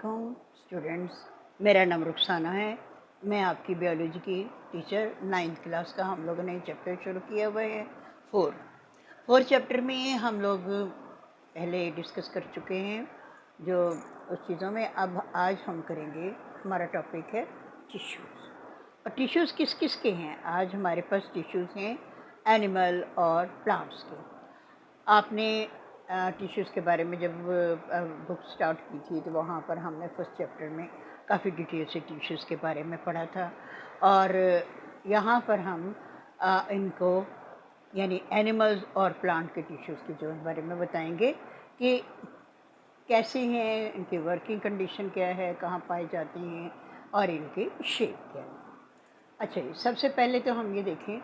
वालेकुम स्टूडेंट्स। मेरा नाम रुखसाना है। मैं आपकी बायोलॉजी की टीचर। 9th क्लास का हम लोगों ने चैप्टर शुरू किया हुआ है। फोर चैप्टर में हम लोग पहले डिस्कस कर चुके हैं जो उस चीज़ों में। अब आज हम करेंगे, हमारा टॉपिक है टिश्यूज़। और टिश्यूज़ किस किस के हैं? आज हमारे पास टिश्यूज़ हैं एनिमल और प्लांट्स के। आपने टिश्यूज़ के बारे में जब बुक स्टार्ट की थी तो वहाँ पर हमने फर्स्ट चैप्टर में काफ़ी डिटेल से टिश्यूज़ के बारे में पढ़ा था। और यहाँ पर हम इनको यानी एनिमल्स और प्लांट के टिश्यूज़ के जो बारे में बताएंगे कि कैसे हैं, इनकी वर्किंग कंडीशन क्या है, कहाँ पाए जाते हैं और इनकी शेप क्या है। अच्छा जी, सबसे पहले तो हम ये देखें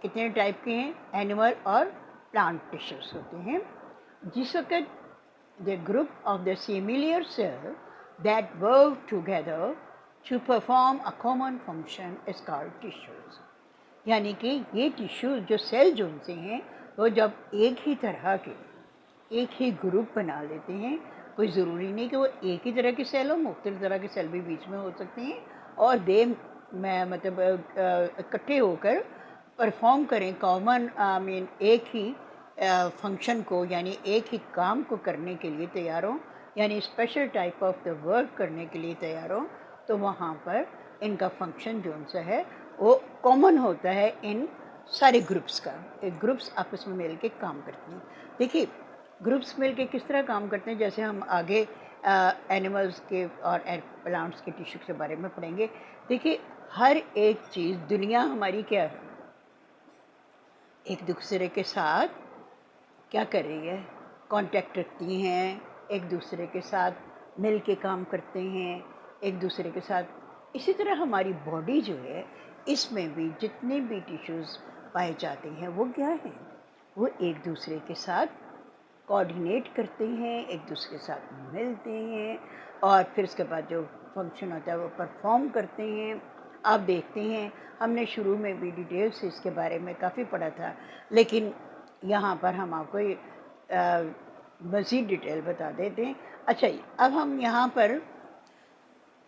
कितने टाइप के हैं एनिमल और प्लांट टिश्यूज़ होते हैं। जिस वक्त the group of the similar cell that work together to perform a common function is called tissues. यानी कि ये टिश्यूज़ जो सेल जो उनसे हैं वो जब एक ही तरह के एक ही ग्रुप बना लेते हैं, कोई ज़रूरी नहीं कि वो एक ही तरह के सेल हो, मुख्तलिफ तरह के सेल भी बीच में हो सकते हैं और मतलब इकट्ठे होकर परफॉर्म करें कॉमन एक ही फंक्शन को, यानी एक ही काम को करने के लिए तैयार हो, यानी special type of the work करने के लिए तैयार हो, तो वहाँ पर इनका फंक्शन जो उनसे है वो कॉमन होता है इन सारे ग्रुप्स का। एक ग्रुप्स आपस में मिल के काम करते हैं। देखिए ग्रुप्स मिल के किस तरह काम करते हैं, जैसे हम आगे एनिमल्स के और प्लांट्स के टिश्यू के बारे में पढ़ेंगे। देखिए हर एक चीज़ दुनिया हमारी क्या है, एक दूसरे के साथ क्या कर रही है, कांटेक्ट रखती हैं, एक दूसरे के साथ मिल के काम करते हैं, एक दूसरे के साथ। इसी तरह हमारी बॉडी जो है इसमें भी जितने भी टिश्यूज़ पाए जाते हैं वो क्या हैं, वो एक दूसरे के साथ कोऑर्डिनेट करते हैं, एक दूसरे के साथ मिलते हैं और फिर उसके बाद जो फंक्शन होता है वो परफॉर्म करते हैं। आप देखते हैं हमने शुरू में भी डिटेल से इसके बारे में काफ़ी पढ़ा था, लेकिन यहाँ पर हम आपको मज़ीद डिटेल बता देते हैं। अच्छा जी, अब हम यहाँ पर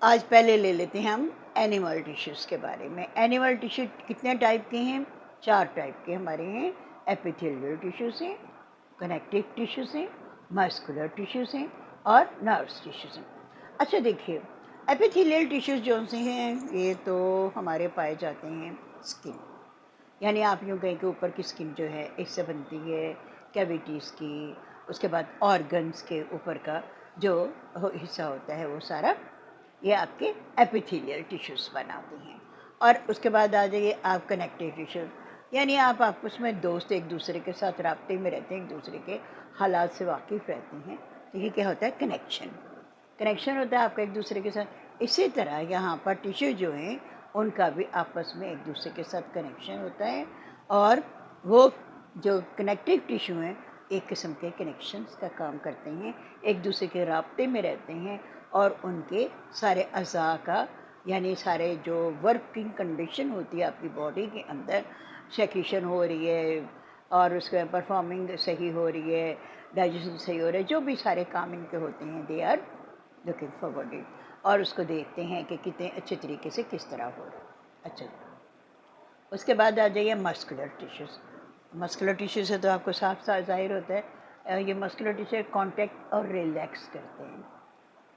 आज पहले ले लेते हैं हम एनिमल टिश्यूज़ के बारे में। एनिमल टिश्यू कितने टाइप के हैं? 4 टाइप के हमारे हैं। एपिथेलियल टिश्यूज़ हैं, कनेक्टिव टिश्यूज़ हैं, मस्कुलर टिश्यूज़ हैं और नर्व्स टिश्यूज़ हैं। अच्छा देखिए, एपिथेलियल टिश्यूज़ जो से हैं ये तो हमारे पाए जाते हैं स्किन, यानी आप यूँ कहें कि ऊपर की स्किन जो है इससे बनती है, कैविटीज़ की। उसके बाद ऑर्गन्स के ऊपर का जो हिस्सा होता है वो सारा ये आपके एपिथेलियल टिश्यूज़ बनाते हैं। और उसके बाद आ जाइए आप कनेक्टिव टिश्यूज़, यानी आप आपस में दोस्त एक दूसरे के साथ राब्ते में रहते हैं, एक दूसरे के हालात से वाकिफ़ रहते हैं, तो ये क्या होता है, कनेक्शन होता है आपका एक दूसरे के साथ। इसी तरह यहाँ पर टिश्यू जो हैं उनका भी आपस में एक दूसरे के साथ कनेक्शन होता है और वो जो कनेक्टिव टिश्यू हैं एक किस्म के कनेक्शंस का काम करते हैं, एक दूसरे के राब्ते में रहते हैं और उनके सारे अज़ा का, यानी सारे जो वर्किंग कंडीशन होती है आपकी बॉडी के अंदर, सेक्रीशन हो रही है और उसके परफॉर्मिंग सही हो रही है, डाइजेशन सही हो रहा है, जो भी सारे काम इनके होते हैं they are looking forward it, और उसको देखते हैं कि कितने अच्छे तरीके से किस तरह हो रहा है। अच्छा, उसके बाद आ जाइए मस्कुलर टिश्यूज़। मस्कुलर टिश्यू से तो आपको साफ साफ जाहिर होता है ये मस्कुलर टिश्यू कॉन्टैक्ट और रिलैक्स करते हैं।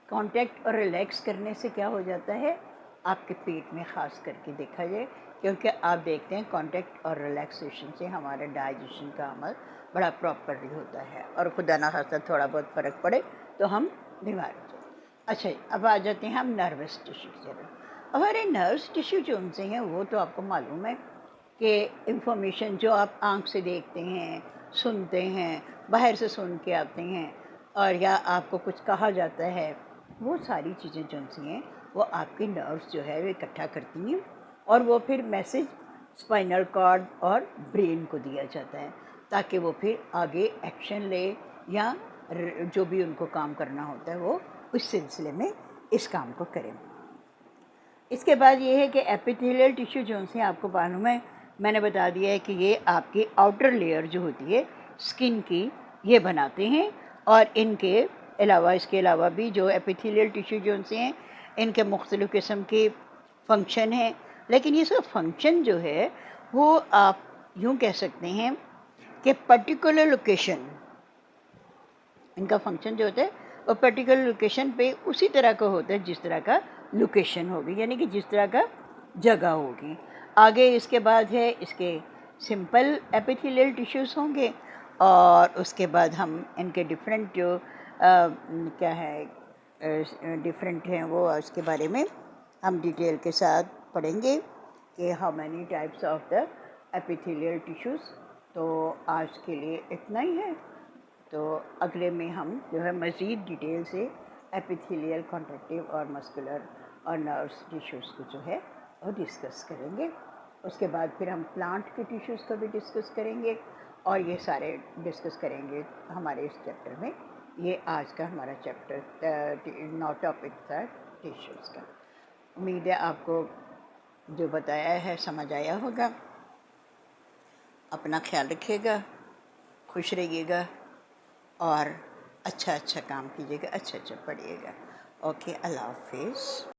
कॉन्टैक्ट और रिलैक्स करने से क्या हो जाता है, आपके पेट में ख़ास करके देखा जाए, क्योंकि आप देखते हैं कॉन्टैक्ट और रिलैक्सेशन से हमारा डाइजेशन का अमल बड़ा प्रॉपरली होता है और खुदा ना खास्ता थोड़ा बहुत फ़र्क पड़े तो हम बीमार हो जाते हैं। अच्छा, अब आ जाते हैं हम नर्वस टिश्यू की तरफ। हमारे नर्व्स टिश्यू जो उनसे हैं वो तो आपको मालूम है कि इंफॉर्मेशन जो आप आँख से देखते हैं, सुनते हैं, बाहर से सुन के आते हैं और या आपको कुछ कहा जाता है, वो सारी चीज़ें जो सी हैं वो आपकी नर्व्स जो है वो इकट्ठा करती हैं और वो फिर मैसेज स्पाइनल कॉर्ड और ब्रेन को दिया जाता है ताकि वो फिर आगे एक्शन ले या जो भी उनको काम करना होता है वो उस सिलसिले में इस काम को करें। इसके बाद ये है कि एपिथेलियल टिश्यू जो से आपको मालूम है, मैंने बता दिया है कि ये आपकी आउटर लेयर जो होती है स्किन की, ये बनाते हैं और इनके अलावा इसके अलावा भी जो एपिथेलियल टिश्यू जो उनसे हैं, इनके मुख्तलिफ़ किस्म के फंक्शन हैं, लेकिन ये सब फंक्शन जो है वो आप यूँ कह सकते हैं कि पर्टिकुलर लोकेशन, इनका फंक्शन जो होता है वो पर्टिकुलर लोकेशन पे उसी तरह का होता है जिस तरह का लोकेशन होगी, यानी कि जिस तरह का जगह होगी। आगे इसके बाद है इसके सिंपल एपिथेलियल टिश्यूज़ होंगे, और उसके बाद हम इनके डिफरेंट जो क्या है डिफरेंट हैं वो उसके बारे में हम डिटेल के साथ पढ़ेंगे कि how many types of the epithelial tissues. तो आज के लिए इतना ही है। तो अगले में हम जो है मज़ीद डिटेल से एपिथेलियल, कॉन्ट्रैक्टिव और मस्कुलर और नर्व्स टिश्यूज़ को जो है वो डिस्कस करेंगे। उसके बाद फिर हम प्लांट के टिश्यूज़ को भी डिस्कस करेंगे, और ये सारे डिस्कस करेंगे हमारे इस चैप्टर में। ये आज का हमारा चैप्टर 9 टॉपिक था टिश्यूज़ का। उम्मीद है आपको जो बताया है समझ आया होगा। अपना ख्याल रखिएगा, खुश रहिएगा और अच्छा अच्छा काम कीजिएगा, अच्छा अच्छा पढ़िएगा। ओके, अल्लाह हाफिज़।